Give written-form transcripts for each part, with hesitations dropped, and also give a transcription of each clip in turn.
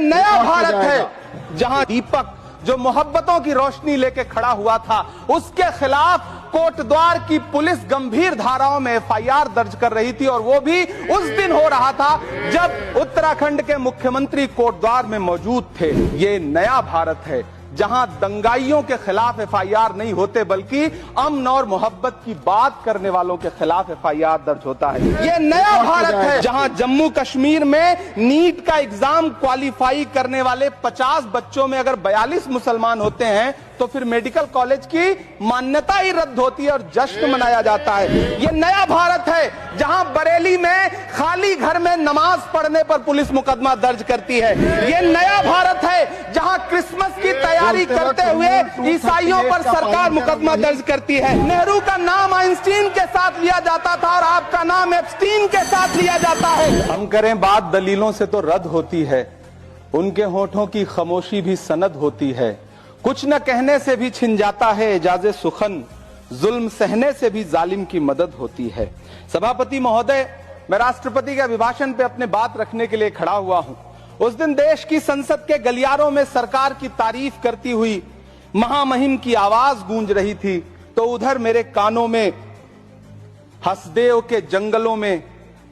ये नया भारत है जहां दीपक जो मोहब्बतों की रोशनी लेके खड़ा हुआ था, उसके खिलाफ कोटद्वार की पुलिस गंभीर धाराओं में एफआईआर दर्ज कर रही थी, और वो भी उस दिन हो रहा था जब उत्तराखंड के मुख्यमंत्री कोटद्वार में मौजूद थे। ये नया भारत है जहां दंगाइयों के खिलाफ एफआईआर नहीं होते, बल्कि अमन और मोहब्बत की बात करने वालों के खिलाफ एफआईआर दर्ज होता है। ये नया भारत है जहां जम्मू कश्मीर में नीट का एग्जाम क्वालिफाई करने वाले 50 बच्चों में अगर 42 मुसलमान होते हैं तो फिर मेडिकल कॉलेज की मान्यता ही रद्द होती है और जश्न मनाया जाता है। ये नया भारत है जहां बरेली में खाली घर में नमाज पढ़ने पर पुलिस मुकदमा दर्ज करती है। ये नया भारत है जहां क्रिसमस की तैयारी करते हुए ईसाइयों पर सरकार मुकदमा दर्ज करती है। नेहरू का नाम आइंस्टीन के साथ लिया जाता था और आपका नाम एप्स्टीन के साथ लिया जाता है। हम करें बात दलीलों से तो रद्द होती है, उनके होठों की खामोशी भी सनद होती है। कुछ न कहने से भी छिन जाता है एजाज़े सुखन, जुल्म सहने से भी जालिम की मदद होती है। सभापति महोदय, मैं राष्ट्रपति के अभिभाषण पे अपने बात रखने के लिए खड़ा हुआ हूं। उस दिन देश की संसद के गलियारों में सरकार की तारीफ करती हुई महामहिम की आवाज गूंज रही थी, तो उधर मेरे कानों में हसदेव के जंगलों में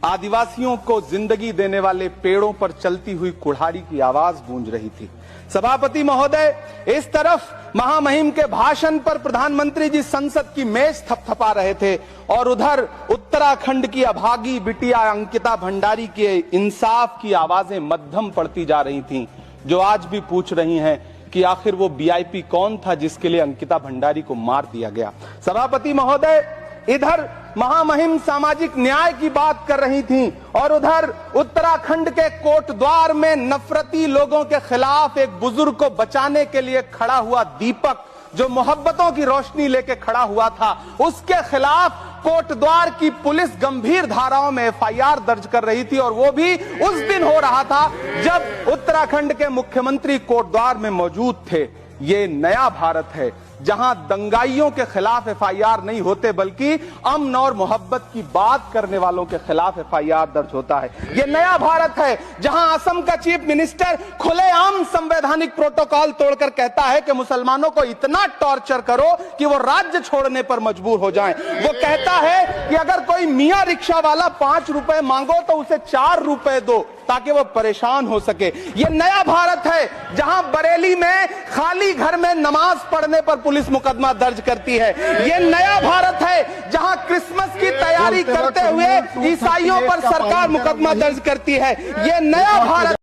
आदिवासियों को जिंदगी देने वाले पेड़ों पर चलती हुई कुल्हाड़ी की आवाज गूंज रही थी। सभापति महोदय, इस तरफ महामहिम के भाषण पर प्रधानमंत्री जी संसद की मेज थपथपा रहे थे, और उधर उत्तराखंड की अभागी बिटिया अंकिता भंडारी के इंसाफ की आवाजें मध्यम पड़ती जा रही थीं, जो आज भी पूछ रही हैं कि आखिर वो वीआईपी कौन था जिसके लिए अंकिता भंडारी को मार दिया गया। सभापति महोदय, इधर महामहिम सामाजिक न्याय की बात कर रही थीं, और उधर उत्तराखंड के कोटद्वार में नफरती लोगों के खिलाफ एक बुजुर्ग को बचाने के लिए खड़ा हुआ दीपक, जो मोहब्बतों की रोशनी लेके खड़ा हुआ था, उसके खिलाफ कोटद्वार की पुलिस गंभीर धाराओं में एफआईआर दर्ज कर रही थी, और वो भी उस दिन हो रहा था जब उत्तराखंड के मुख्यमंत्री कोटद्वार में मौजूद थे। ये नया भारत है जहां दंगाइयों के खिलाफ एफआईआर नहीं होते, बल्कि अमन और मोहब्बत की बात करने वालों के खिलाफ एफआईआर दर्ज होता है। यह नया भारत है जहां असम का चीफ मिनिस्टर खुलेआम संवैधानिक प्रोटोकॉल तोड़कर कहता है कि मुसलमानों को इतना टॉर्चर करो कि वो राज्य छोड़ने पर मजबूर हो जाएं। वो कहता है कि अगर कोई मियां रिक्शा वाला 5 रुपए मांगो तो उसे 4 रुपए दो ताकि वो परेशान हो सके। ये नया भारत है जहां बरेली में खाली घर में नमाज पढ़ने पर पुलिस मुकदमा दर्ज करती है। ये नया भारत है जहां क्रिसमस की तैयारी करते हुए ईसाइयों पर सरकार मुकदमा दर्ज करती है। ये नया भारत